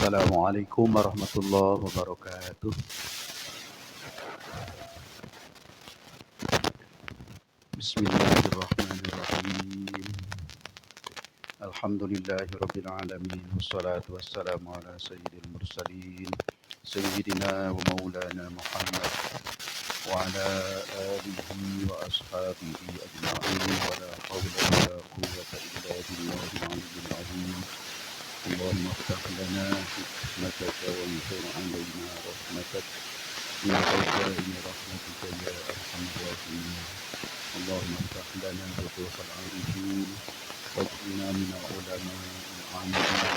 Assalamualaikum warahmatullahi wabarakatuh. Bismillahirrahmanirrahim. Alhamdulillahirabbil alamin wassalatu wassalamu ala sayyidil mursalin sayyidina wa maulana Muhammad wa ala alihi wa ashabihi ajma'in wa la hawla wa la quwwata illa billahil aliyyil azim. Allahumma iftah lana hikmataka wa anshur 'alaina rahmatak min khaza'ini rahmatika ya arhamar rahimin. Allahumma iftah lana futuhal 'arifin waj'alna min al-ulama'i al-'amilin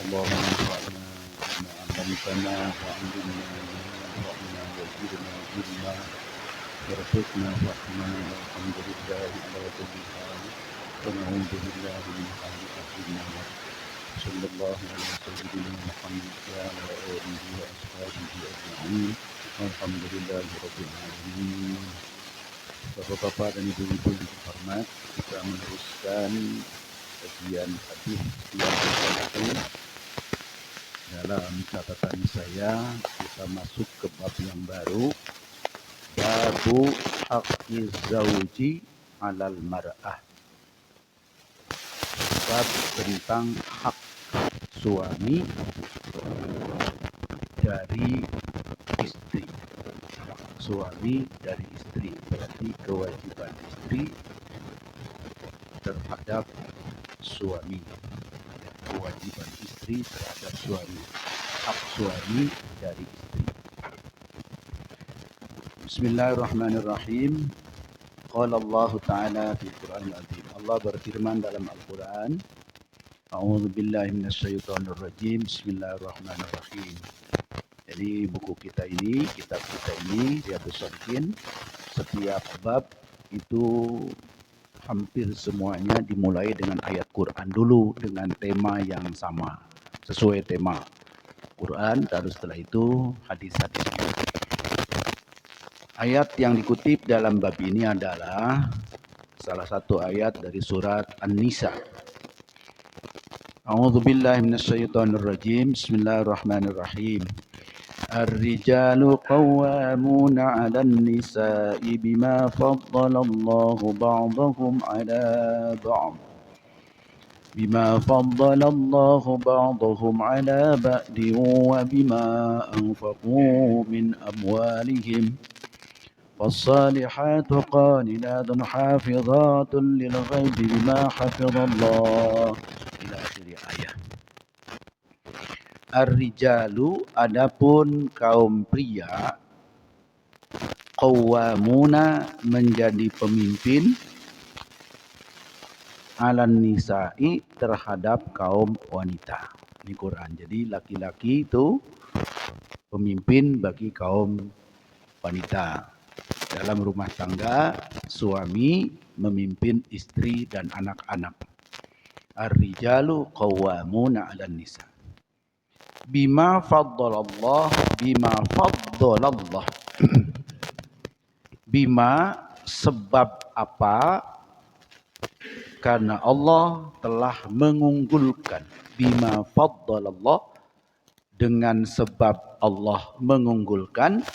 Allahumma anfa'na bima 'allamtana wa 'allimna ma yanfa'una wa zidna ilma warzuqna fahma walhamdulillahi ala kulli hal wa na'udzu billahi min hali ahli nar. Sallallahu ala sayyidina Muhammad wa ala alihi wa ashabihi ajma'in. Alhamdulillahi rabbil alamin. Bapak-bapak dan ibu-ibu yang terhormat, kita meneruskan kajian hadis yang ke-1. Dalam catatan saya, kita masuk ke bab yang baru, babu haqqi zauji 'alal mar'ah. Bab tentang hak suami dari istri. Suami dari istri, berarti kewajiban istri terhadap suami. Kewajiban istri terhadap suami. Hak suami dari istri. Bismillahirrahmanirrahim. Qala Allah Ta'ala fi Qur'an al-Azim. Allah berfirman dalam Al-Quran. A'udzu billahi minasyaitonir rajim. Bismillahirrahmanirrahim. Jadi buku kita ini, kitab kita ini, Riyadhus Shalihin, setiap bab itu hampir semuanya dimulai dengan ayat Quran dulu dengan tema yang sama, sesuai tema Quran, lalu setelah itu hadis-hadis. Ayat yang dikutip dalam bab ini adalah salah satu ayat dari surat An-Nisa. A'udzu billahi minasyaitonir rajim. Bismillahirrahmanirrahim. Ar-rijalu qawwamuna 'alan nisa'i bima faddala Allahu ba'dahum 'ala ba'd. Bima faddala Allahu ba'dahum 'ala ba'din wa bima anfaqu min amwalihim. فالصالحات قانتات حافظات للغيب بما حفظ الله ila akhir ayat. Ar-rijalu, adapun kaum pria, qawwamuna, menjadi pemimpin, 'alan nisa'i, terhadap kaum wanita. Ini Quran. Jadi laki-laki itu pemimpin bagi kaum wanita. Dalam rumah tangga, suami memimpin istri dan anak-anak. Ar-rijalu qawwamuna 'alan nisa. Bima faddalallah, bima faddalallah. Bima, sebab apa? Karena Allah telah mengunggulkan. Bima faddalallah, dengan sebab Allah mengunggulkan,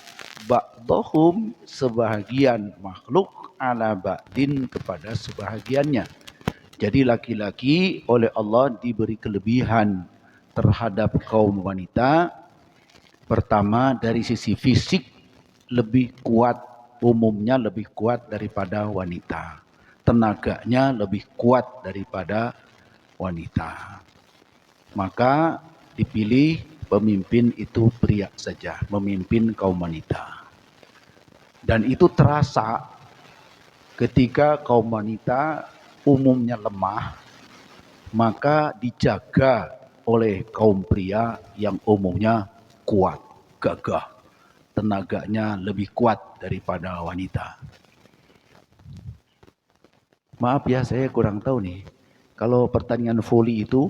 ba'dahum, sebahagian makhluk, ala ba'din, kepada sebahagiannya. Jadi laki-laki oleh Allah diberi kelebihan terhadap kaum wanita. Pertama, dari sisi fisik lebih kuat, umumnya lebih kuat daripada wanita. Tenaganya lebih kuat daripada wanita. Maka dipilih pemimpin itu pria saja, memimpin kaum wanita. Dan itu terasa ketika kaum wanita umumnya lemah, maka dijaga oleh kaum pria yang umumnya kuat, gagah. Tenaganya lebih kuat daripada wanita. Maaf ya, saya kurang tahu nih. Kalau pertandingan voli itu,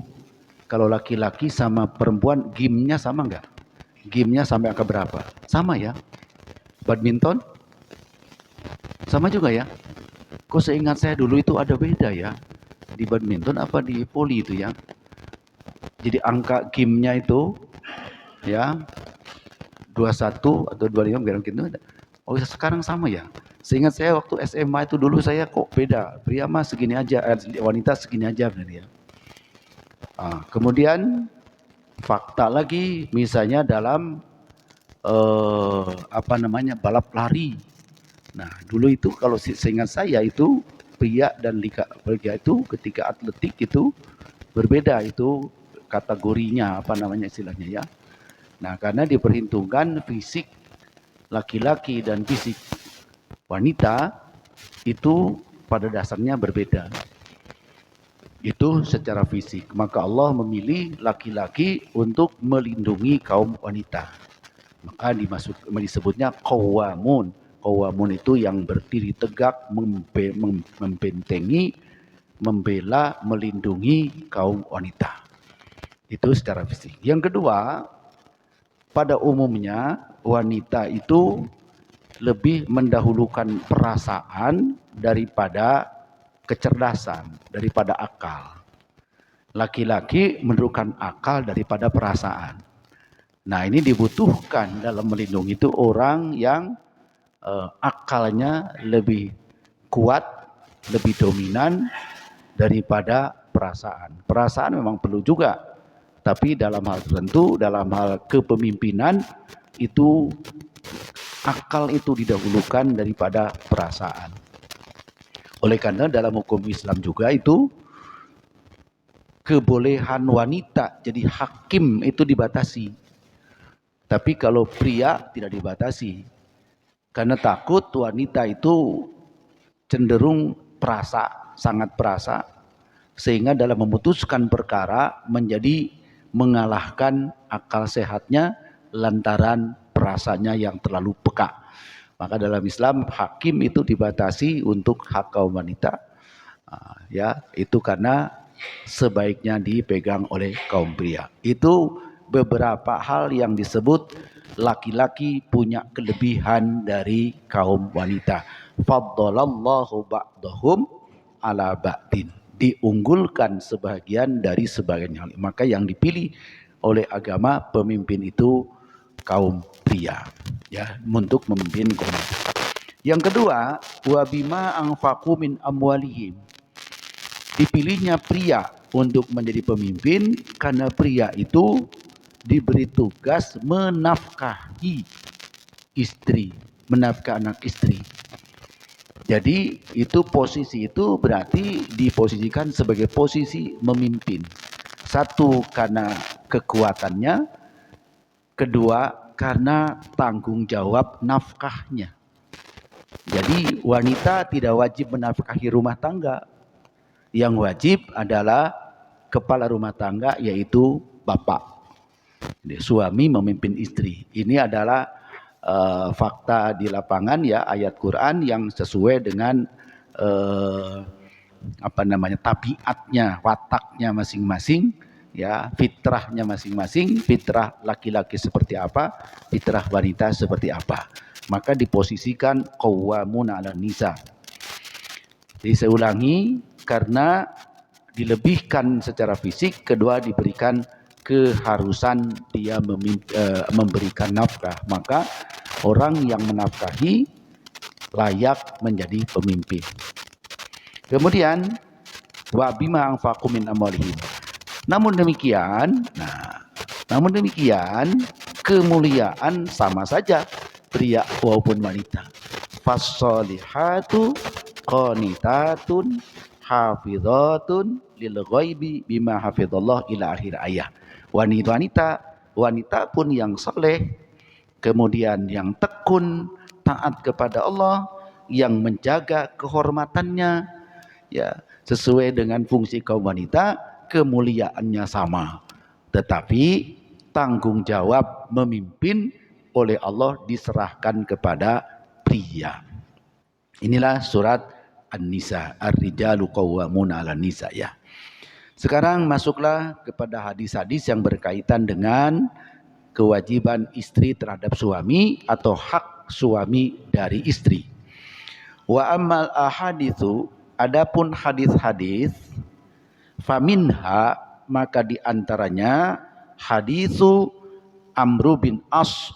kalau laki-laki sama perempuan, gamenya sama nggak? Gamenya sampai angka berapa? Sama ya? Badminton? Sama juga ya? Kok seingat saya dulu itu ada beda ya? di badminton apa di voli itu ya. Jadi angka game-nya itu ya 21 atau 25 gitu. Oh sekarang sama ya. Seingat saya waktu SMA itu dulu saya kok beda. Pria mah segini aja, wanita segini aja benar ya. Kemudian fakta lagi misalnya dalam balap lari. Nah, dulu itu kalau seingat saya itu pria dan pria itu ketika atletik itu berbeda itu kategorinya istilahnya ya. Nah, karena diperhitungkan fisik laki-laki dan fisik wanita itu pada dasarnya berbeda. Itu secara fisik. Maka Allah memilih laki-laki untuk melindungi kaum wanita. Maka disebutnya qawamun. Qawamun itu yang berdiri tegak, membentengi, membela, melindungi kaum wanita. Itu secara fisik. Yang kedua, pada umumnya wanita itu lebih mendahulukan perasaan daripada kecerdasan, daripada akal. Laki-laki mendahulukan akal daripada perasaan. Nah, ini dibutuhkan dalam melindungi itu orang yang akalnya lebih kuat, lebih dominan daripada perasaan. Perasaan memang perlu juga, tapi dalam hal tertentu, dalam hal kepemimpinan itu akal itu didahulukan daripada perasaan. Oleh karena dalam hukum Islam juga itu kebolehan wanita jadi hakim itu dibatasi. Tapi kalau pria tidak dibatasi. Karena takut wanita itu cenderung sangat perasa. Sehingga dalam memutuskan perkara menjadi mengalahkan akal sehatnya lantaran perasanya yang terlalu peka. Maka dalam Islam hakim itu dibatasi untuk hak kaum wanita. Ya, itu karena sebaiknya dipegang oleh kaum pria. Itu beberapa hal yang disebut laki-laki punya kelebihan dari kaum wanita. Faddalallahu ba'dahum ala ba'din. Diunggulkan sebagian dari sebagian yang lain. Maka yang dipilih oleh agama pemimpin itu kaum pria, ya, untuk memimpin kaum wanita. Yang kedua, wa bima anfaqu min amwalihim. Dipilihnya pria untuk menjadi pemimpin karena pria itu diberi tugas menafkahi istri, menafkahi anak istri. Jadi posisi itu berarti diposisikan sebagai posisi memimpin. Satu karena kekuatannya, kedua karena tanggung jawab nafkahnya. Jadi wanita tidak wajib menafkahi rumah tangga. Yang wajib adalah kepala rumah tangga yaitu bapak. Jadi, suami memimpin istri. Ini adalah fakta di lapangan ya, ayat Quran yang sesuai dengan tabiatnya, wataknya masing-masing, ya, fitrahnya masing-masing. Fitrah laki-laki seperti apa, fitrah wanita seperti apa. Maka diposisikan qawwamuna 'alan nisa. Jadi saya ulangi, karena dilebihkan secara fisik, kedua diberikan keharusan dia memberikan nafkah. Maka orang yang menafkahi layak menjadi pemimpin. Kemudian wa bima anfaqu min amwalihim. Namun demikian kemuliaan sama saja pria maupun wanita. Fassolihatu qanitatun hafidhatun lil ghaibi bima hafidhallah ila akhir ayat. Wanita pun yang saleh, kemudian yang tekun taat kepada Allah, yang menjaga kehormatannya, ya, sesuai dengan fungsi kaum wanita, kemuliaannya sama. Tetapi tanggung jawab memimpin oleh Allah diserahkan kepada pria. Inilah surat An-Nisa, Ar-Rijalu Qawwamuna 'alan Nisa, ya. Sekarang masuklah kepada hadis-hadis yang berkaitan dengan kewajiban istri terhadap suami atau hak suami dari istri. Wa ammal ahaditsu, adapun hadis-hadis Faminha, maka di antaranya hadisu Amru bin As,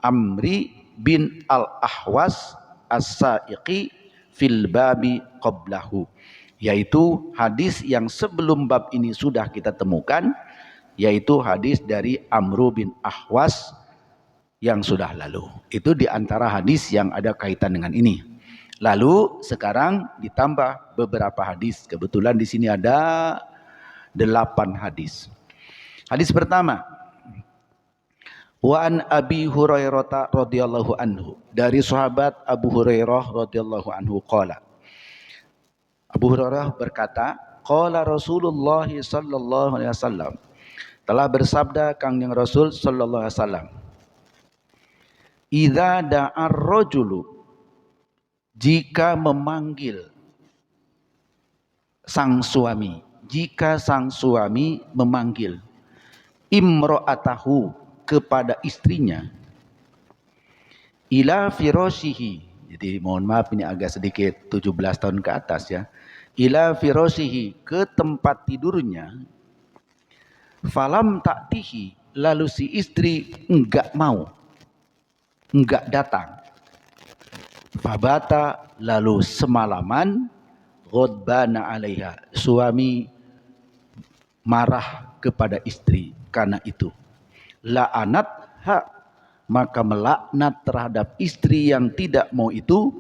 Amri bin Al-Ahwas As-Sa'iqi fil babi qablahu, yaitu hadis yang sebelum bab ini sudah kita temukan, yaitu hadis dari Amru bin Ahwas yang sudah lalu. Itu di antara hadis yang ada kaitan dengan ini. Lalu sekarang ditambah beberapa hadis. Kebetulan di sini ada 8 hadis. Hadis pertama, wa an Abi Hurairah radhiyallahu anhu, dari sahabat Abu Hurairah radhiyallahu anhu qala. Abu Hurairah berkata, qala Rasulullah sallallahu alaihi wasallam, telah bersabda Kangjeng Rasul sallallahu alaihi wasallam, idza da'ar rajulu, jika memanggil sang suami, jika sang suami memanggil imra'atahu, kepada istrinya, ila firashihi, jadi mohon maaf ini agak sedikit 17 tahun ke atas ya, ila firashihi, ke tempat tidurnya, falam ta'tihi, lalu si istri enggak mau, enggak datang, fabata, lalu semalaman, ghadbana alaiha, suami marah kepada istri karena itu, la'anat ha, maka melaknat terhadap istri yang tidak mau itu,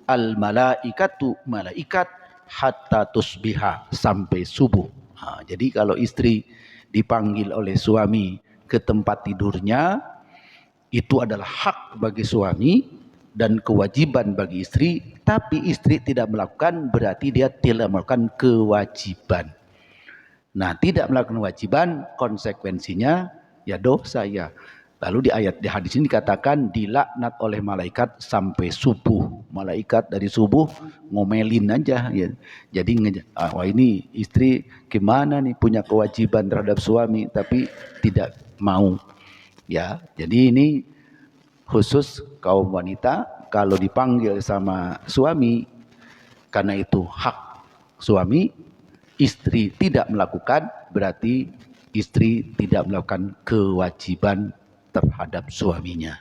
al malaikatu, malaikat, hatta tusbiha, sampai subuh. Jadi kalau istri dipanggil oleh suami ke tempat tidurnya, itu adalah hak bagi suami dan kewajiban bagi istri, tapi istri tidak melakukan berarti dia tidak melakukan kewajiban. Nah, tidak melakukan kewajiban konsekuensinya ya dosa ya. Lalu di hadis ini dikatakan dilaknat oleh malaikat sampai subuh. Malaikat dari subuh ngomelin aja ya. Jadi wah ini istri gimana nih, punya kewajiban terhadap suami tapi tidak mau. Ya, jadi ini khusus kaum wanita kalau dipanggil sama suami karena itu hak suami, istri tidak melakukan berarti istri tidak melakukan kewajiban terhadap suaminya.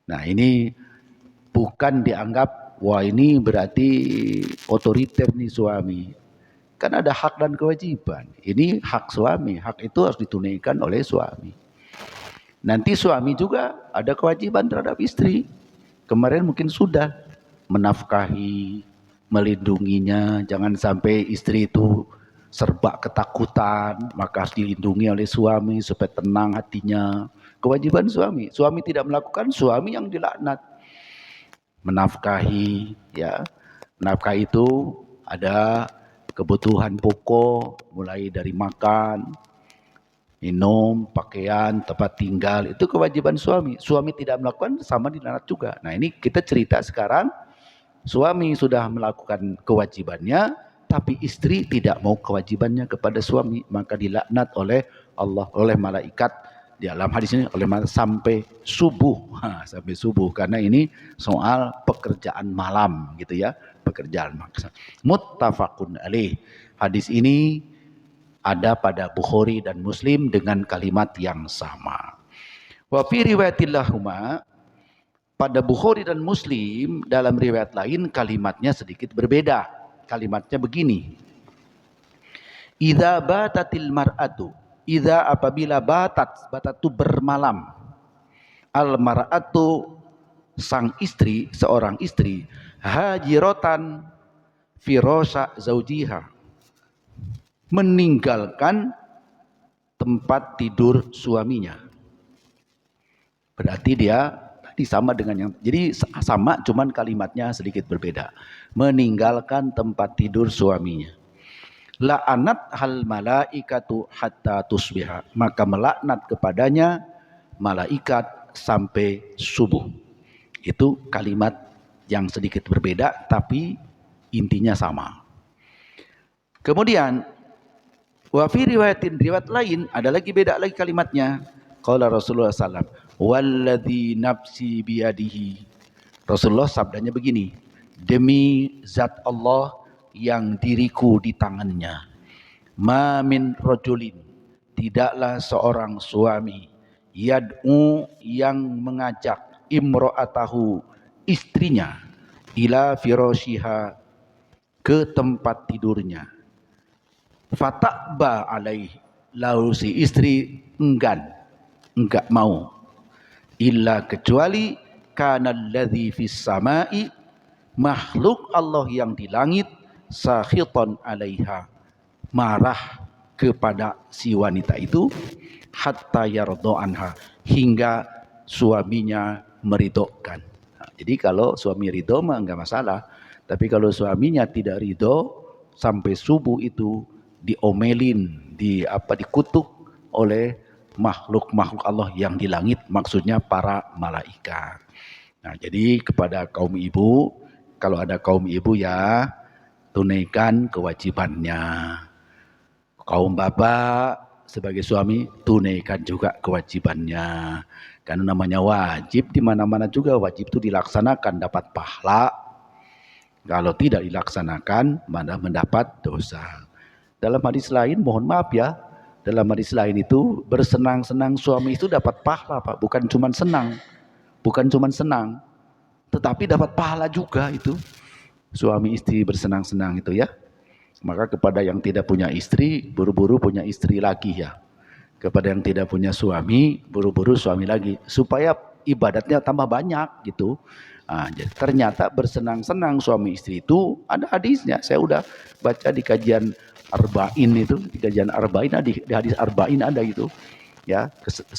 Nah, ini bukan dianggap wah ini berarti otoriter nih suami. Kan ada hak dan kewajiban. Ini hak suami, hak itu harus ditunaikan oleh suami. Nanti suami juga ada kewajiban terhadap istri. Kemarin mungkin sudah menafkahi, melindunginya, jangan sampai istri itu serba ketakutan, maka harus dilindungi oleh suami supaya tenang hatinya. Kewajiban suami, suami tidak melakukan, suami yang dilaknat. Menafkahi, ya, menafkahi itu ada kebutuhan pokok, mulai dari makan, minum, pakaian, tempat tinggal, itu kewajiban suami. Suami tidak melakukan, sama dilaknat juga. Nah, ini kita cerita sekarang, suami sudah melakukan kewajibannya, tapi istri tidak mau kewajibannya kepada suami, maka dilaknat oleh Allah, oleh malaikat di dalam hadis ini, oleh sampai subuh. Sampai subuh, karena ini soal pekerjaan malam gitu ya, pekerjaan maksa. Muttafaqun alaih. Hadis ini ada pada Bukhari dan Muslim dengan kalimat yang sama. Wa fi riwayatillahuma, pada Bukhari dan Muslim dalam riwayat lain kalimatnya sedikit berbeda. Kalimatnya begini. Idza batatil mar'atu, idza apabila batat itu bermalam. Al mar'atu sang istri, seorang istri, hajiratan firasha zaujiha, meninggalkan tempat tidur suaminya. Berarti dia tadi sama dengan yang, jadi sama cuman kalimatnya sedikit berbeda. Meninggalkan tempat tidur suaminya. La'anat hal malaikatu hatta tusbiha, maka melaknat kepadanya malaikat sampai subuh. Itu kalimat yang sedikit berbeda tapi intinya sama. Kemudian wa fi riwayatin, riwayat lain ada lagi beda lagi kalimatnya. Qala Rasulullah sallallahu alaihi wasallam, walladzi nafsi biyadihi. Rasulullah sabdanya begini, demi zat Allah yang diriku di tangannya. Ma min rajulin, tidaklah seorang suami, yad'u yang mengajak imra'atahu, istrinya, ila firashiha, ke tempat tidurnya. Fatakba alaih, lalu si istri enggan, enggak mau. Illa kecuali kana alladhi fis samai, makhluk Allah yang di langit, sakhitan alaiha, marah kepada si wanita itu, hatta yardo anha, hingga suaminya meridhokan. Nah, jadi kalau suami ridho mah enggak masalah, tapi kalau suaminya tidak ridho, sampai subuh itu diomelin, dikutuk oleh makhluk-makhluk Allah yang di langit, maksudnya para malaikat. Nah, jadi kepada kaum ibu, kalau ada kaum ibu ya tunaikan kewajibannya. Kaum bapak sebagai suami tunaikan juga kewajibannya. Karena namanya wajib, di mana-mana juga wajib itu dilaksanakan dapat pahala. Kalau tidak dilaksanakan malah mendapat dosa. Dalam hadis lain, mohon maaf ya, dalam hadis lain itu bersenang-senang suami itu dapat pahala, Pak, bukan cuma senang. Bukan cuma senang, tetapi dapat pahala juga itu. Suami istri bersenang-senang itu ya. Maka kepada yang tidak punya istri, buru-buru punya istri lagi ya. Kepada yang tidak punya suami, buru-buru suami lagi. Supaya ibadatnya tambah banyak gitu. Nah, jadi ternyata bersenang-senang suami istri itu ada hadisnya. Saya udah baca di kajian Arba'in itu. Di kajian Arba'in, di hadis Arba'in ada gitu. Ya,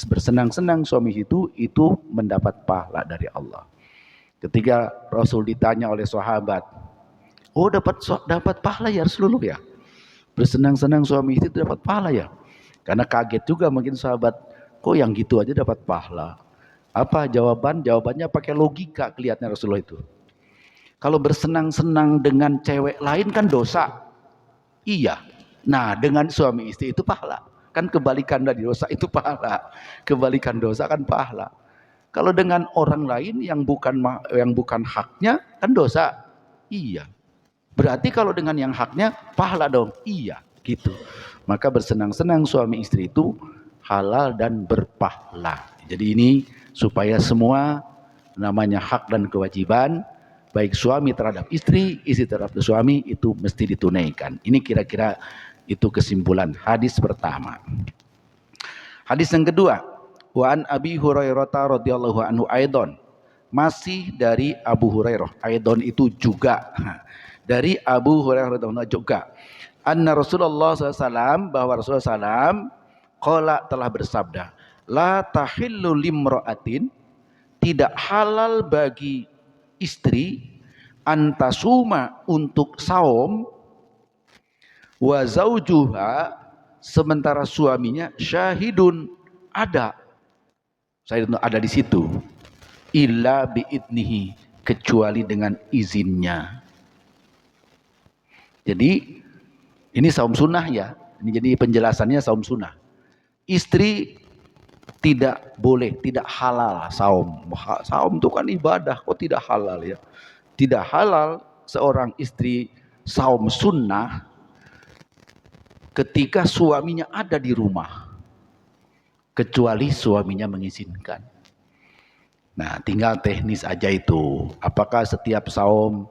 bersenang-senang suami itu mendapat pahala dari Allah. Ketika Rasul ditanya oleh sahabat, oh dapat pahala ya Rasulullah ya, bersenang-senang suami itu dapat pahala ya? Karena kaget juga mungkin sahabat, kok yang gitu aja dapat pahala? Apa jawabannya pakai logika kelihatannya Rasulullah itu. Kalau bersenang-senang dengan cewek lain kan dosa. Iya. Nah, dengan suami istri itu pahala. Kan kebalikan dari dosa itu pahala. Kebalikan dosa kan pahala. Kalau dengan orang lain yang bukan haknya kan dosa. Iya. Berarti kalau dengan yang haknya pahala dong. Iya, gitu. Maka bersenang-senang suami istri itu halal dan berpahala. Jadi ini supaya semua namanya hak dan kewajiban baik suami terhadap istri, istri terhadap suami itu mesti ditunaikan. Ini kira-kira itu kesimpulan hadis pertama. Hadis yang kedua, wa an Abi Hurairah radhiyallahu anhu aidon, masih dari Abu Hurairah. Aidon itu juga dari Abu Hurairah radhiyallahu anhu juga. Anna Rasulullah SAW, bahwa Rasulullah SAW qala, telah bersabda, la tahillu limra'atin, tidak halal bagi istri, antasuma, untuk saum, wa zaujuha, sementara suaminya syahidun, ada di situ, illa biidnihi, kecuali dengan izinnya. Jadi ini saum sunnah ya, ini jadi penjelasannya saum sunnah. Istri tidak boleh, tidak halal saum. Saum itu kan ibadah, kok tidak halal ya? Tidak halal seorang istri saum sunnah ketika suaminya ada di rumah, kecuali suaminya mengizinkan. Nah, tinggal teknis aja itu. Apakah setiap saum,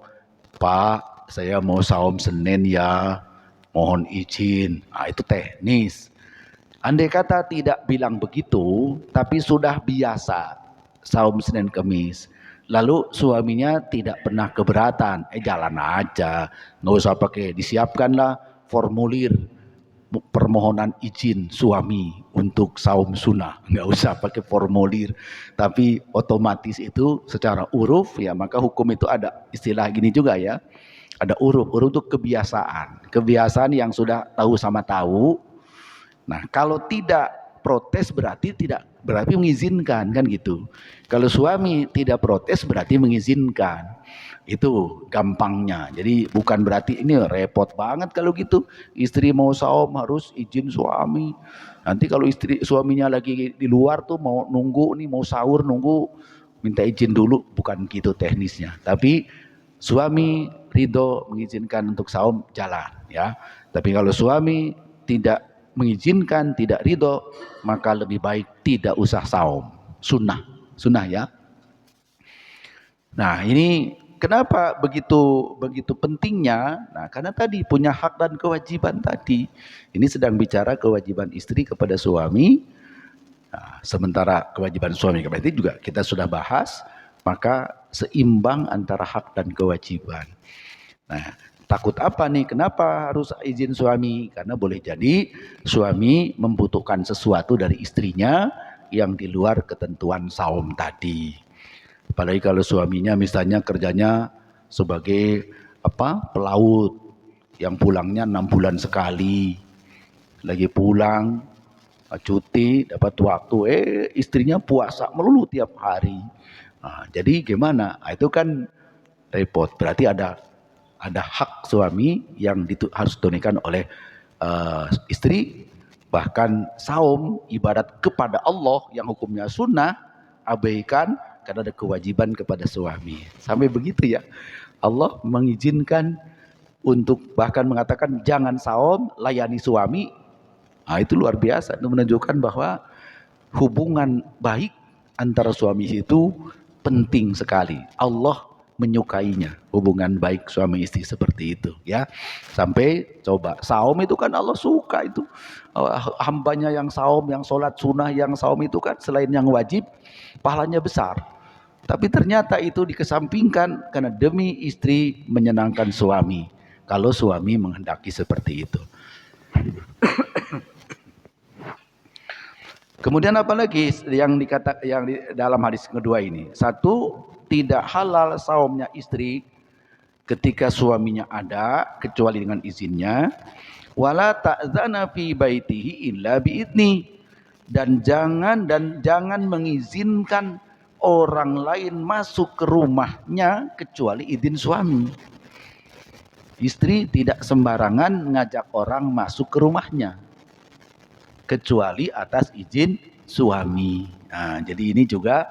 Pak, saya mau saum Senin ya, mohon izin. Nah, itu teknis. Andai kata tidak bilang begitu, tapi sudah biasa saum Senin Kemis, lalu suaminya tidak pernah keberatan, jalan aja, nggak usah pakai, disiapkanlah formulir permohonan izin suami untuk saum sunnah, nggak usah pakai formulir, tapi otomatis itu secara uruf ya. Maka hukum itu ada istilah gini juga ya, ada uruf itu kebiasaan yang sudah tahu sama tahu. Nah, kalau tidak protes berarti mengizinkan, kan gitu. Kalau suami tidak protes berarti mengizinkan. Itu gampangnya. Jadi bukan berarti ini repot banget kalau gitu. Istri mau saum harus izin suami. Nanti kalau suaminya lagi di luar tuh mau nunggu nih, mau sahur nunggu, minta izin dulu, bukan gitu teknisnya. Tapi suami ridho mengizinkan untuk saum, jalan ya. Tapi kalau suami tidak mengizinkan, tidak ridho, maka lebih baik tidak usah saum. Sunnah ya. Nah, ini kenapa begitu pentingnya? Nah, karena tadi punya hak dan kewajiban tadi. Ini sedang bicara kewajiban istri kepada suami. Nah, sementara kewajiban suami kepada istri juga kita sudah bahas, maka seimbang antara hak dan kewajiban. Nah, takut apa nih? Kenapa harus izin suami? Karena boleh jadi suami membutuhkan sesuatu dari istrinya yang di luar ketentuan saum tadi. Apalagi kalau suaminya misalnya kerjanya sebagai pelaut yang pulangnya 6 bulan sekali, lagi pulang cuti dapat waktu, istrinya puasa melulu tiap hari. Nah, jadi gimana? Nah, itu kan repot. Berarti ada hak suami yang harus ditunaikan oleh istri. Bahkan saum ibadat kepada Allah yang hukumnya sunnah, abaikan karena ada kewajiban kepada suami. Sampai begitu ya. Allah mengizinkan untuk bahkan mengatakan jangan saum, layani suami. Nah, itu luar biasa. Itu menunjukkan bahwa hubungan baik antara suami itu penting sekali. Allah menyukainya, hubungan baik suami istri seperti itu ya. Sampai coba saum itu kan Allah suka itu. Hambanya yang saum, yang sholat sunnah, yang saum itu kan selain yang wajib pahalanya besar. Tapi ternyata itu dikesampingkan karena demi istri menyenangkan suami. Kalau suami menghendaki seperti itu. Kemudian apa lagi yang di dalam hadis kedua ini? Satu, tidak halal saumnya istri ketika suaminya ada kecuali dengan izinnya. Wala ta'zana fi baitihi illa biidni. Dan jangan mengizinkan orang lain masuk ke rumahnya kecuali izin suami. Istri tidak sembarangan ngajak orang masuk ke rumahnya kecuali atas izin suami. Nah, jadi ini juga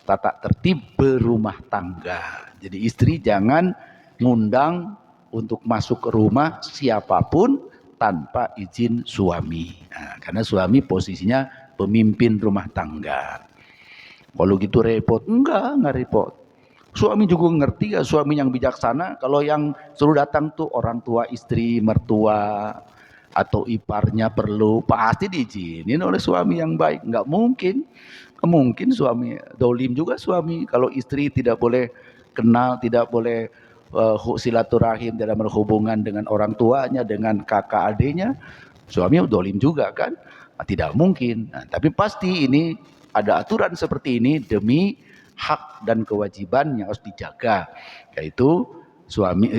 tata tertib berumah tangga. Jadi istri jangan ngundang untuk masuk ke rumah siapapun tanpa izin suami. Nah, karena suami posisinya pemimpin rumah tangga. Kalau gitu repot? Enggak repot. Suami juga ngerti ya, suami yang bijaksana. Kalau yang suruh datang tuh orang tua istri, mertua, atau iparnya perlu, pasti diizinin oleh suami yang baik. Enggak mungkin suami dolim juga suami. Kalau istri tidak boleh kenal, tidak boleh silaturahim, tidak berhubungan dengan orang tuanya, dengan kakak adiknya, suami dolim juga kan? Nah, tidak mungkin. Nah, tapi pasti ini ada aturan seperti ini demi hak dan kewajiban yang harus dijaga, yaitu suami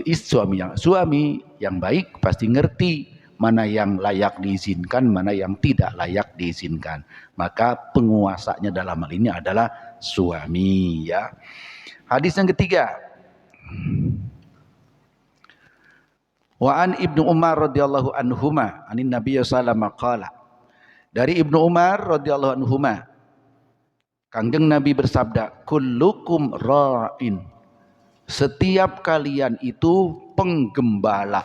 yang baik pasti ngerti mana yang layak diizinkan, mana yang tidak layak diizinkan. Maka penguasanya dalam hal ini adalah suami ya. Hadis yang ketiga. Wa an Ibnu Umar radhiyallahu anhuma, anin Nabi sallallahu alaihi wasallam qala. Dari Ibnu Umar radhiyallahu anhuma, Kanjeng Nabi bersabda, kullukum ra'in. Setiap kalian itu penggembala.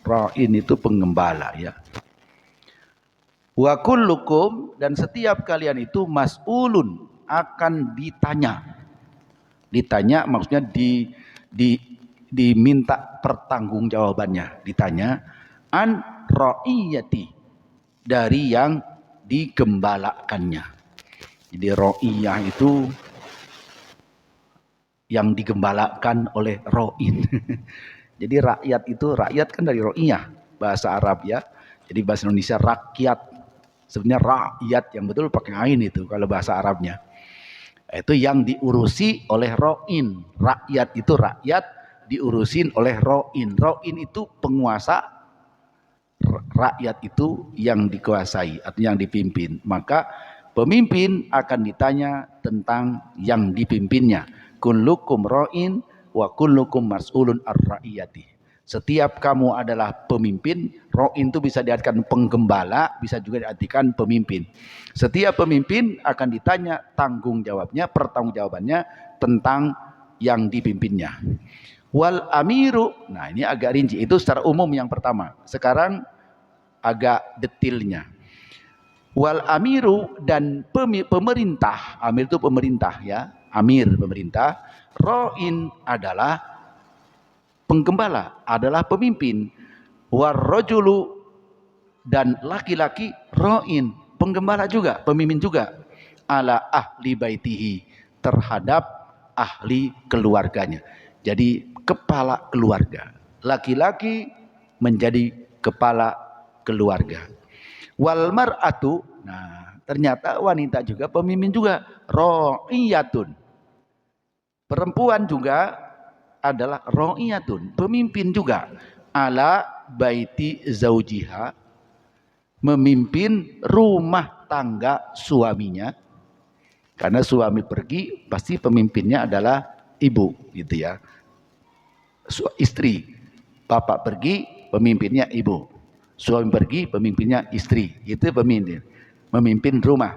Ra'in itu penggembala ya. Wa kullukum, dan setiap kalian itu mas'ulun, akan ditanya. Ditanya maksudnya diminta pertanggungjawabannya. Ditanya an ra'iyati, dari yang digembalakannya. Jadi ro'iyah itu yang digembalakan oleh ro'in. Jadi rakyat kan dari ro'iyah, bahasa Arab ya. Jadi bahasa Indonesia rakyat. Sebenarnya rakyat yang betul pakai ain itu kalau bahasa Arabnya. Itu yang diurusi oleh ro'in. Rakyat itu rakyat diurusin oleh ro'in. Ro'in itu penguasa, rakyat itu yang dikuasai atau yang dipimpin. Maka pemimpin akan ditanya tentang yang dipimpinnya. Kullukum ra'in wa kullukum mas'ulun ar-ra'iyati. Setiap kamu adalah pemimpin. Ra'in itu bisa diartikan penggembala, bisa juga diartikan pemimpin. Setiap pemimpin akan ditanya pertanggungjawabannya tentang yang dipimpinnya. Wal amiru, nah ini agak rinci, itu secara umum yang pertama. Sekarang agak detailnya. Wal amiru, dan pemerintah, amir itu pemerintah ya, amir pemerintah, ro'in adalah penggembala, adalah pemimpin, warrojulu, dan laki-laki, ro'in, penggembala juga, pemimpin juga, ala ahli baitihi, terhadap ahli keluarganya. Jadi kepala keluarga, laki-laki menjadi kepala keluarga. Wal mar'atu, nah ternyata wanita juga pemimpin juga, ro'iyatun, perempuan juga adalah ro'iyatun, pemimpin juga, ala baiti zaujiha, memimpin rumah tangga suaminya. Karena suami pergi pasti pemimpinnya adalah ibu gitu ya, istri. Bapak pergi pemimpinnya ibu, suami pergi pemimpinnya istri, itu memimpin rumah.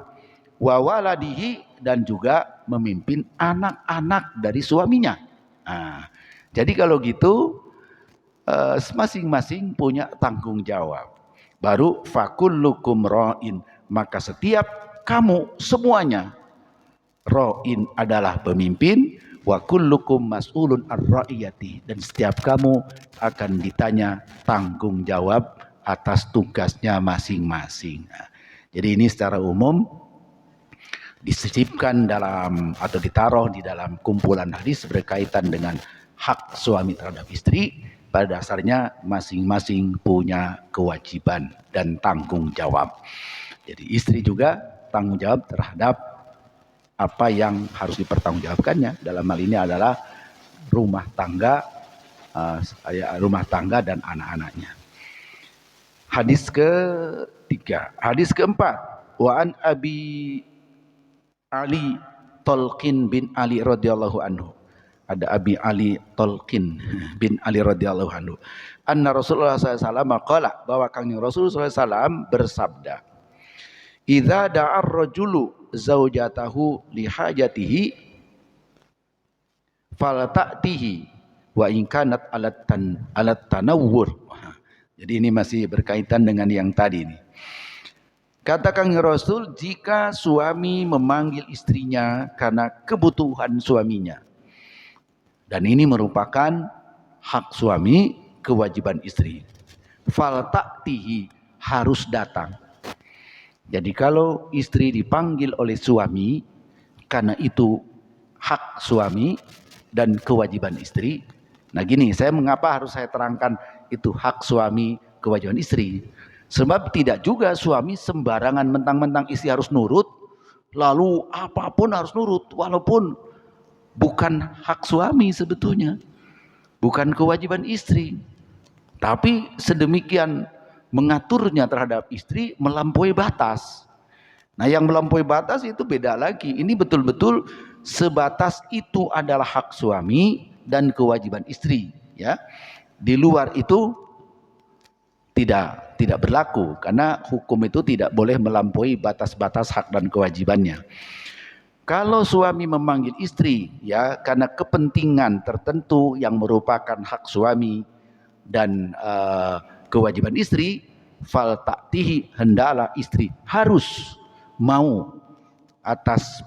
Wa waladihi, dan juga memimpin anak-anak dari suaminya. Nah, jadi kalau gitu masing-masing punya tanggung jawab. Baru fakullukum ra'in, maka setiap kamu semuanya, ra'in adalah pemimpin, wa kullukum mas'ulun ar-ra'iyati, dan setiap kamu akan ditanya tanggung jawab atas tugasnya masing-masing. Nah, jadi ini secara umum disisipkan dalam atau ditaruh di dalam kumpulan hadis berkaitan dengan hak suami terhadap istri. Pada dasarnya masing-masing punya kewajiban dan tanggung jawab. Jadi istri juga tanggung jawab terhadap apa yang harus dipertanggungjawabkannya. Dalam hal ini adalah rumah tangga dan anak-anaknya. Hadis ketiga, hadis keempat, wa an Abi Ali Talqin bin Ali radhiyallahu anhu. Ada Abi Ali Talqin bin Ali radhiyallahu anhu. Anna Rasulullah SAW qala, bahwa Kangjeng Rasulullah SAW bersabda, idza da'ar rajulu zaujatahu li hajatihi falatatihi wa in kanat alat tanawwur. Jadi ini masih berkaitan dengan yang tadi ini. Katakan Rasul, jika suami memanggil istrinya karena kebutuhan suaminya, dan ini merupakan hak suami, kewajiban istri, falta'tihi, harus datang. Jadi kalau istri dipanggil oleh suami karena itu hak suami dan kewajiban istri. Nah gini, mengapa harus saya terangkan itu hak suami, kewajiban istri? Sebab tidak juga suami sembarangan mentang-mentang istri harus nurut, lalu apapun harus nurut, walaupun bukan hak suami sebetulnya, bukan kewajiban istri, tapi sedemikian mengaturnya terhadap istri melampaui batas. Nah yang melampaui batas itu beda lagi. Ini betul-betul sebatas itu adalah hak suami dan kewajiban istri, ya. Di luar itu tidak berlaku, karena hukum itu tidak boleh melampaui batas-batas hak dan kewajibannya. Kalau suami memanggil istri ya karena kepentingan tertentu yang merupakan hak suami dan kewajiban istri, fal ta'tihi, hendaklah istri harus mau atas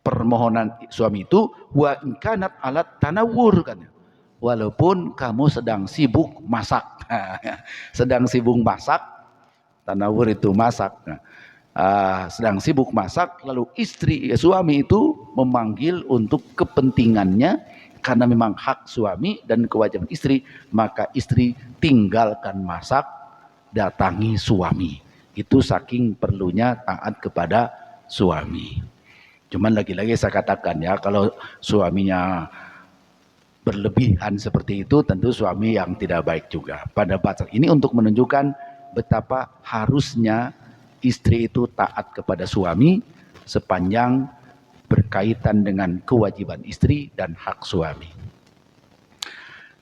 permohonan suami itu, wa in kanat alat tanawur, kan, walaupun kamu sedang sibuk masak. Sedang sibuk masak, tanawur itu masak. Sedang sibuk masak, lalu suami itu memanggil untuk kepentingannya karena memang hak suami dan kewajiban istri, maka istri tinggalkan masak, datangi suami. Itu saking perlunya taat kepada suami. Cuman lagi-lagi saya katakan ya, kalau suaminya berlebihan seperti itu, tentu suami yang tidak baik juga. Pada batas ini untuk menunjukkan betapa harusnya istri itu taat kepada suami sepanjang berkaitan dengan kewajiban istri dan hak suami.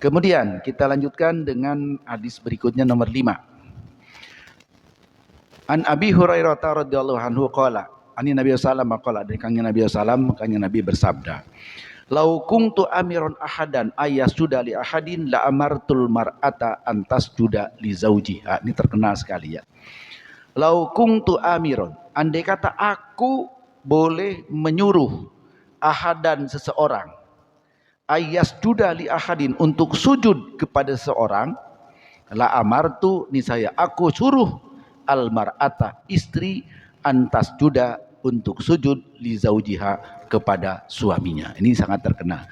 Kemudian kita lanjutkan dengan hadis berikutnya nomor 5. An Abi Hurairah radhiyallahu anhu qala, ani Nabi sallallahu alaihi wasallam qala, dari Kanjeng Nabi sallallahu alaihi wasallam, Kanjeng Nabi bersabda, Lau kuntu amiron ahadan ayasjuda li ahadin la amartul mar'ata antas juda li zaujiha. Ini terkenal sekali ya. Lau kuntu amiron, andai kata aku boleh menyuruh ahadan seseorang, ayasjuda li ahadin untuk sujud kepada seseorang, la amartu niscaya aku suruh al mar'ata istri antas juda untuk sujud li zaujiha kepada suaminya. Ini sangat terkenal.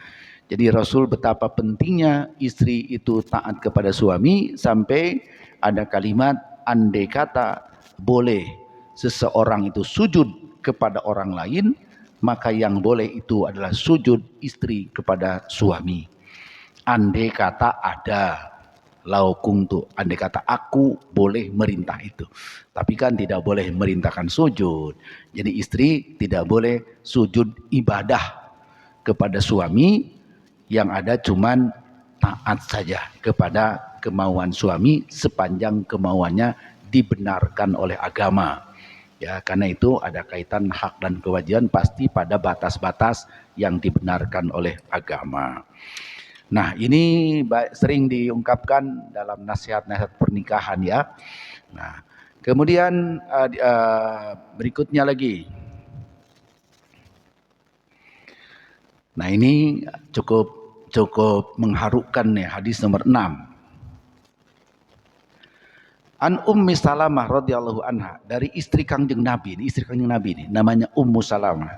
Jadi Rasul betapa pentingnya istri itu taat kepada suami sampai ada kalimat andai kata boleh seseorang itu sujud kepada orang lain, maka yang boleh itu adalah sujud istri kepada suami. Andai kata ada, lau kuntu, andai kata aku boleh merintah itu. Tapi kan tidak boleh merintahkan sujud. Jadi istri tidak boleh sujud ibadah kepada suami, yang ada cuman taat saja kepada kemauan suami sepanjang kemauannya dibenarkan oleh agama. Ya, karena itu ada kaitan hak dan kewajiban pasti pada batas-batas yang dibenarkan oleh agama. Nah, ini sering diungkapkan dalam nasihat-nasihat pernikahan ya. Nah, kemudian berikutnya lagi. Nah, ini cukup mengharukan nih, hadis nomor 6. An Ummi Salamah radhiyallahu anha, dari istri Kangjeng Nabi, istri Kangjeng Nabi ini namanya Ummu Salamah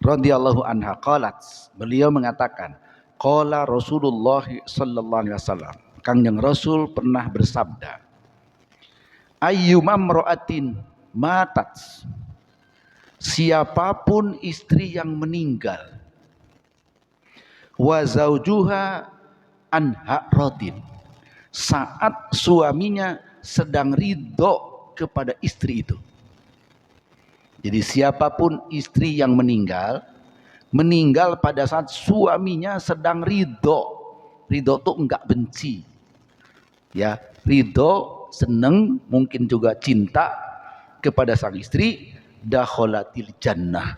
radhiyallahu anha, qalat, beliau mengatakan, qala Rasulullah sallallahu alaihi wasallam, Kangjeng Rasul pernah bersabda, ayyumam ra'atin matat, siapapun istri yang meninggal, wa zaujuha anha radin, saat suaminya sedang ridho kepada istri itu. Jadi siapapun istri yang meninggal pada saat suaminya sedang ridho. Ridho itu enggak benci. Ya, ridho, seneng, mungkin juga cinta kepada sang istri, dakholatil jannah,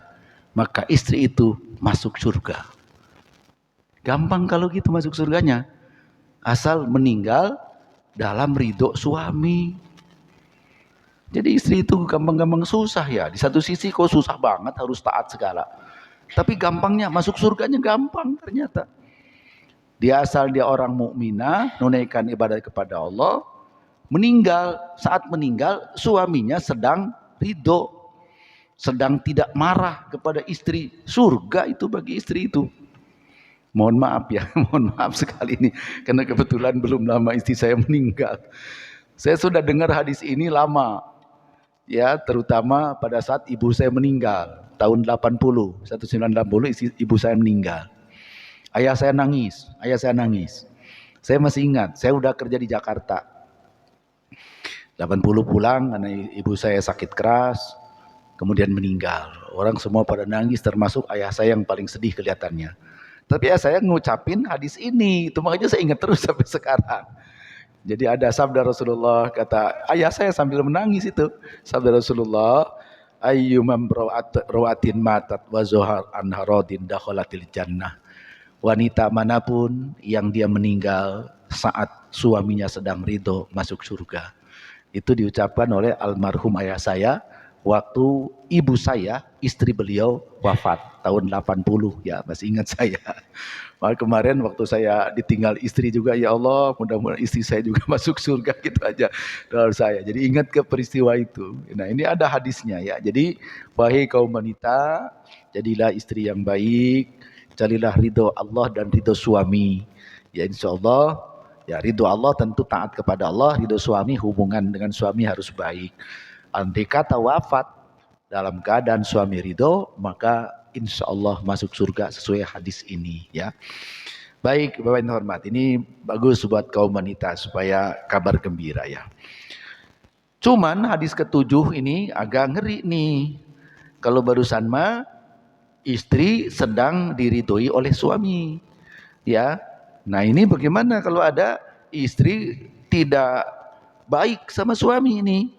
maka istri itu masuk surga. Gampang kalau gitu masuk surganya, asal meninggal dalam ridho suami. Jadi istri itu gampang-gampang susah ya. Di satu sisi kok susah banget harus taat segala, tapi gampangnya masuk surganya gampang ternyata. Dia asal dia orang mukminah, menunaikan ibadah kepada Allah, saat meninggal suaminya sedang ridho, sedang tidak marah kepada istri, surga itu bagi istri itu. Mohon maaf ya, mohon maaf sekali ini karena kebetulan belum lama istri saya meninggal. Saya sudah dengar hadis ini lama. Ya, terutama pada saat ibu saya meninggal tahun 1980 ibu saya meninggal. Ayah saya nangis. Saya masih ingat, saya udah kerja di Jakarta. 80 pulang karena ibu saya sakit keras, kemudian meninggal. Orang semua pada nangis termasuk ayah saya yang paling sedih kelihatannya. Tapi ya saya ngucapin hadis ini, itu makanya saya ingat terus sampai sekarang. Jadi ada sabda Rasulullah, kata ayah saya sambil menangis itu, sabda Rasulullah, ayyumam rawatin matat wa zuhar anharodin dakholatil jannah. Wanita manapun yang dia meninggal saat suaminya sedang ridho masuk surga. Itu diucapkan oleh almarhum ayah saya waktu ibu saya, istri beliau wafat tahun 80 ya, masih ingat saya. Maka kemarin waktu saya ditinggal istri juga, ya Allah mudah-mudahan istri saya juga masuk surga, gitu aja doa saya. Jadi ingat ke peristiwa itu. Nah, ini ada hadisnya ya. Jadi wahai kaum wanita, jadilah istri yang baik, carilah ridho Allah dan ridho suami. Ya insya Allah, ya ridho Allah tentu taat kepada Allah, ridho suami hubungan dengan suami harus baik. Andai kata wafat dalam keadaan suami ridho, maka insya Allah masuk surga sesuai hadis ini ya. Baik Bapak yang hormat, ini bagus buat kaum wanita supaya kabar gembira ya. Cuman hadis ketujuh ini agak ngeri nih. Kalau barusan mah istri sedang diridhoi oleh suami ya. Nah ini bagaimana kalau ada istri tidak baik sama suami ini,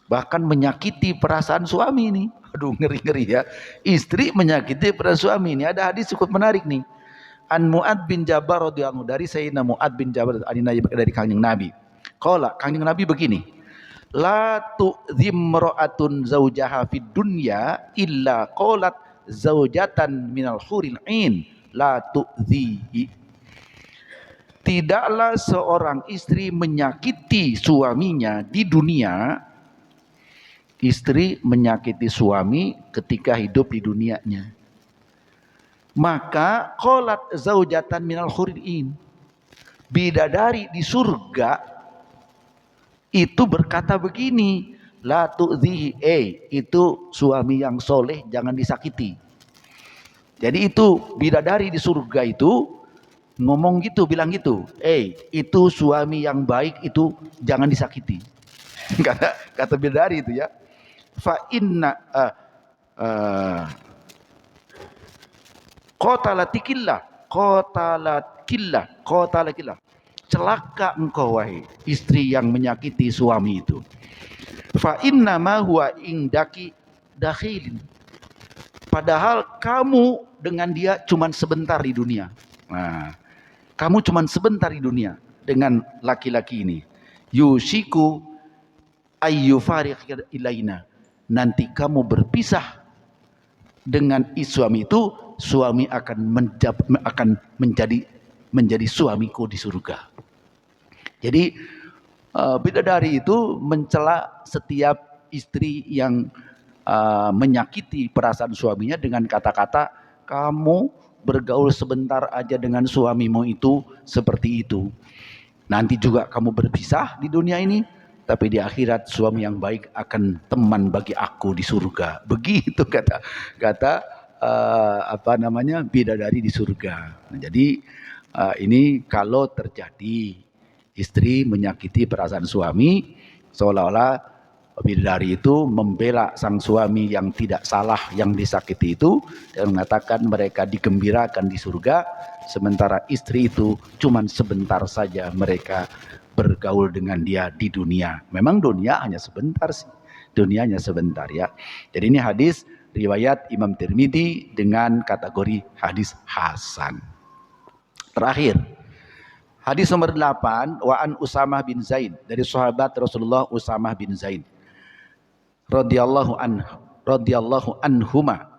bahkan menyakiti perasaan suami ini. Aduh, ngeri-ngeri ya. Istri menyakiti pada suami. Ini ada hadis cukup menarik nih. An Mu'ad bin Jabal radhiyallahu anhu, dari Sayyidina Mu'ad bin Jabal dari Kanjeng Nabi. Qala, Kanjeng Nabi begini. La tu'zimra'atun zaujaha fid dunya illa qalat zaujatan minal huril ain la tu'zihi. Tidaklah seorang istri menyakiti suaminya di dunia. Istri menyakiti suami ketika hidup di dunianya, maka qalat zaujatan minal huril, bidadari di surga itu berkata begini, la tu'zihi, itu suami yang soleh jangan disakiti. Jadi itu bidadari di surga itu ngomong gitu, bilang gitu, itu suami yang baik itu jangan disakiti. kata bidadari itu ya. Fa inna qotalatikillah. Celaka engkau wahai istri yang menyakiti suami itu. Fa inna ma huwa indaki dakhilin. Padahal kamu dengan dia cuman sebentar di dunia. Nah, kamu cuman sebentar di dunia dengan laki-laki ini. Yusiku ayyufariq ilaina. Nanti kamu berpisah dengan suami itu, suami akan menjadi suamiku di surga. Jadi bidadari itu mencela setiap istri yang menyakiti perasaan suaminya dengan kata-kata, kamu bergaul sebentar aja dengan suamimu itu seperti itu. Nanti juga kamu berpisah di dunia ini, tapi di akhirat suami yang baik akan teman bagi aku di surga. Begitu kata bidadari di surga. Nah, jadi ini kalau terjadi istri menyakiti perasaan suami, seolah-olah bidadari itu membela sang suami yang tidak salah, yang disakiti itu, dan mengatakan mereka digembirakan di surga, sementara istri itu cuman sebentar saja mereka bergaul dengan dia di dunia. Memang dunia hanya sebentar sih. Dunianya sebentar ya. Jadi ini hadis riwayat Imam Tirmidzi dengan kategori hadis hasan. Terakhir, hadis nomor 8, wa an Usamah bin Zaid, dari sahabat Rasulullah Usamah bin Zaid radhiyallahu anhuma.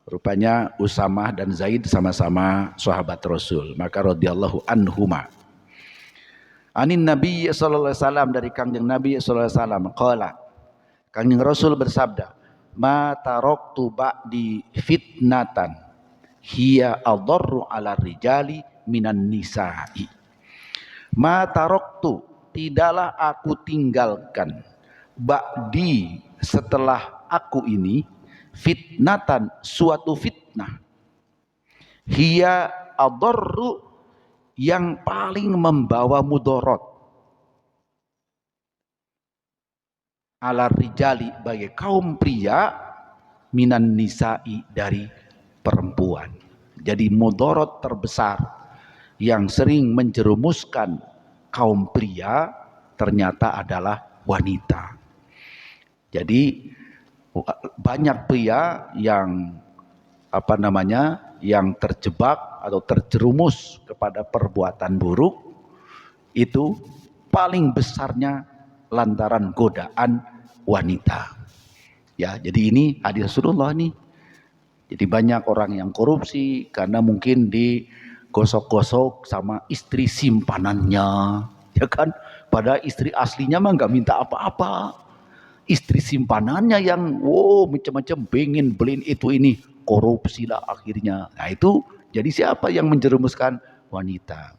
Rupanya Usamah dan Zaid sama-sama sahabat Rasul, maka radhiyallahu anhuma. Anin Nabi sallallahu alaihi wasallam, dari Kanjeng Nabi sallallahu alaihi wasallam, qala, Kanjeng Rasul bersabda, ma taraktu ba'di fitnatan hiya adharru 'ala rijali minan nisa'i. Ma taraktu, tidaklah aku tinggalkan, ba'di, setelah aku ini, fitnatan, suatu fitnah, hiya adharru, yang paling membawa mudarat, ala rijali, bagi kaum pria, minan nisa'i, dari perempuan. Jadi mudarat terbesar yang sering menjerumuskan kaum pria ternyata adalah wanita. Jadi banyak pria yang yang terjebak atau terjerumus kepada perbuatan buruk, itu paling besarnya lantaran godaan wanita. Ya, jadi ini hadis Rasulullah nih. Jadi banyak orang yang korupsi karena mungkin digosok-gosok sama istri simpanannya, ya kan? Padahal istri aslinya mah nggak minta apa-apa. Istri simpanannya yang macam-macam pengen beliin itu ini, korupsi lah akhirnya. Nah itu jadi siapa yang menjerumuskan? Wanita.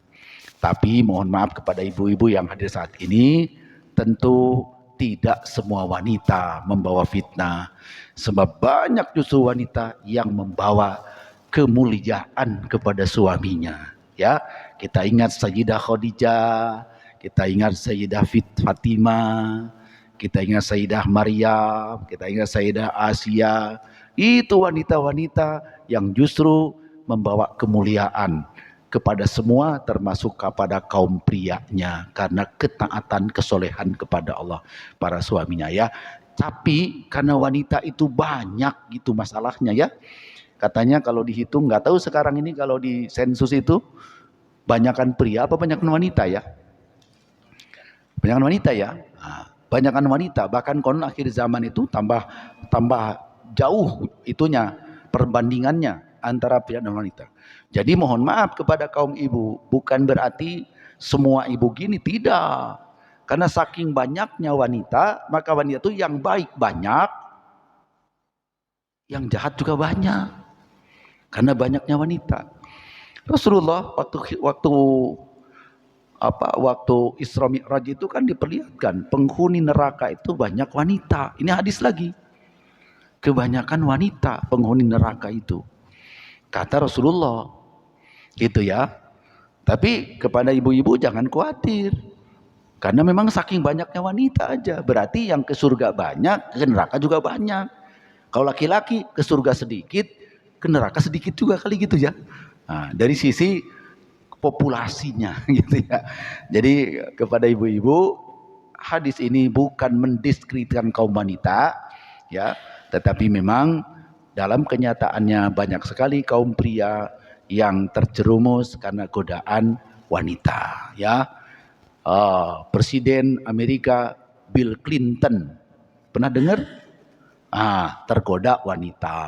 Tapi mohon maaf kepada ibu-ibu yang hadir saat ini, tentu tidak semua wanita membawa fitnah, sebab banyak justru wanita yang membawa kemuliaan kepada suaminya. Ya, kita ingat Sayyidah Khadijah, kita ingat Sayyidah Fatimah, kita ingat Sayyidah Maryam, kita ingat Sayyidah Asia. Itu wanita-wanita yang justru membawa kemuliaan kepada semua, termasuk kepada kaum prianya, karena ketaatan kesolehan kepada Allah para suaminya ya. Tapi karena wanita itu banyak gitu masalahnya ya. Katanya kalau dihitung, nggak tahu sekarang ini kalau di sensus itu banyakan pria apa banyakan wanita ya? Banyakan wanita ya. Nah, banyakan wanita. Bahkan konon akhir zaman itu tambah jauh itunya perbandingannya antara pria dan wanita. Jadi mohon maaf kepada kaum ibu, bukan berarti semua ibu gini, tidak. Karena saking banyaknya wanita, maka wanita itu yang baik banyak, yang jahat juga banyak. Karena banyaknya wanita. Rasulullah waktu Isra Mi'raj itu kan diperlihatkan penghuni neraka itu banyak wanita. Ini hadis lagi. Kebanyakan wanita penghuni neraka itu. Kata Rasulullah. Gitu ya. Tapi kepada ibu-ibu jangan khawatir. Karena memang saking banyaknya wanita aja. Berarti yang ke surga banyak, ke neraka juga banyak. Kalau laki-laki ke surga sedikit, ke neraka sedikit juga kali gitu ya. Nah, dari sisi populasinya gitu ya. Jadi kepada ibu-ibu, hadis ini bukan mendiskreditkan kaum wanita ya, tetapi memang dalam kenyataannya banyak sekali kaum pria yang terjerumus karena godaan wanita ya. Presiden Amerika Bill Clinton pernah dengar? Tergoda wanita.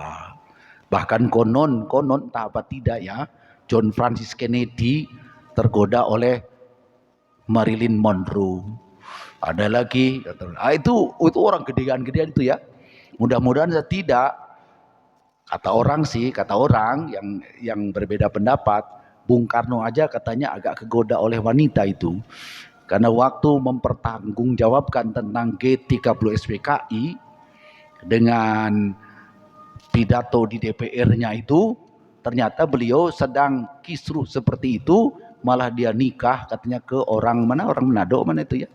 Bahkan konon tak apa tidak ya, John Francis Kennedy tergoda oleh Marilyn Monroe. Ada lagi, itu orang gedean-gedean itu ya. Mudah-mudahan tidak. Kata orang yang berbeda pendapat, Bung Karno aja katanya agak kegoda oleh wanita itu. Karena waktu mempertanggungjawabkan tentang G30 SPKI dengan pidato di DPR-nya itu, ternyata beliau sedang kisruh seperti itu, malah dia nikah katanya ke orang Manado itu ya.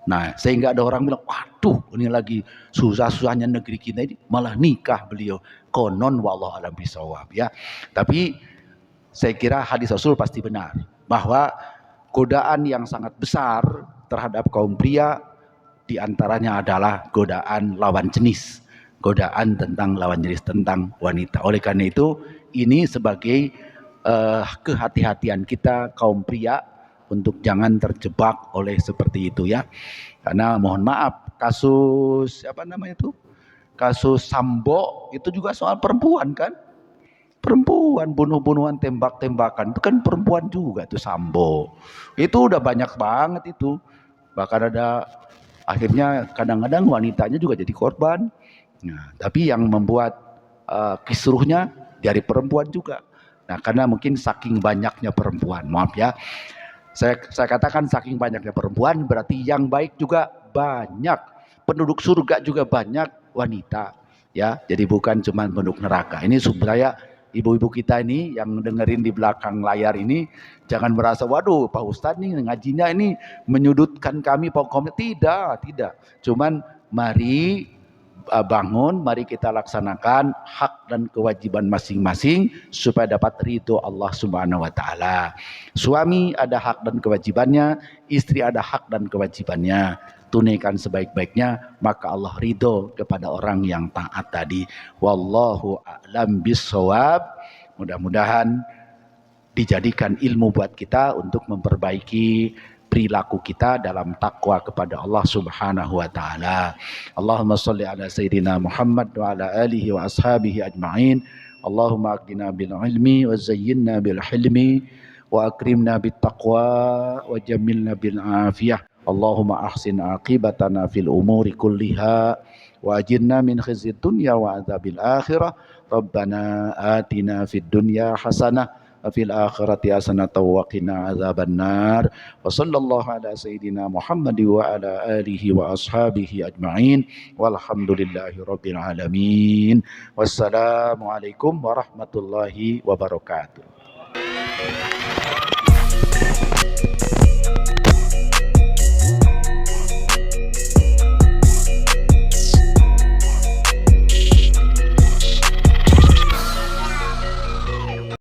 Nah, sehingga ada orang bilang, waduh ini lagi susah-susahnya negeri kita ini, malah nikah beliau. Konon wallahu a'lam bishawab ya. Tapi saya kira hadis Rasul pasti benar, bahwa godaan yang sangat besar terhadap kaum pria diantaranya adalah godaan lawan jenis. Godaan tentang lawan jenis, tentang wanita. Oleh karena itu, ini sebagai kehati-hatian kita kaum pria untuk jangan terjebak oleh seperti itu ya. Karena mohon maaf, kasus kasus Sambo itu juga soal perempuan kan? Perempuan, bunuh-bunuhan, tembak-tembakan itu kan perempuan juga tuh Sambo. Itu udah banyak banget itu. Bahkan ada akhirnya kadang-kadang wanitanya juga jadi korban. Nah, tapi yang membuat kisruhnya dari perempuan juga. Nah, karena mungkin saking banyaknya perempuan, maaf ya. Saya katakan saking banyaknya perempuan berarti yang baik juga banyak. Penduduk surga juga banyak wanita, ya. Jadi bukan cuma penduduk neraka. Ini supaya ibu-ibu kita ini yang dengerin di belakang layar ini jangan merasa waduh Pak Ustadz nih ngajinya ini menyudutkan kami pokoknya tidak. Cuman mari bangun, mari kita laksanakan hak dan kewajiban masing-masing supaya dapat ridho Allah Subhanahu wa taala. Suami ada hak dan kewajibannya, istri ada hak dan kewajibannya. Tunaikan sebaik-baiknya, maka Allah ridho kepada orang yang taat tadi. Wallahu a'lam bishawab. Mudah-mudahan dijadikan ilmu buat kita untuk memperbaiki perilaku kita dalam takwa kepada Allah Subhanahu wa taala. Allahumma shalli ala sayyidina Muhammad wa ala alihi wa ashabihi ajma'in. Allahumma aqdina bil ilmi wa zayyinna bil hilmi wa akrimna bit taqwa wa jamilna bil afiyah. Allahumma ahsin aqibatana fil umuri kulliha wa ajirna min khizyid dunya wa adzabil akhirah. Rabbana atina fid dunya hasanah وفي الآخرة حسنة وقنا عذاب النار وصلى الله على سيدنا محمد وعلى آله وأصحابه أجمعين والحمد لله رب العالمين والسلام عليكم ورحمة الله وبركاته.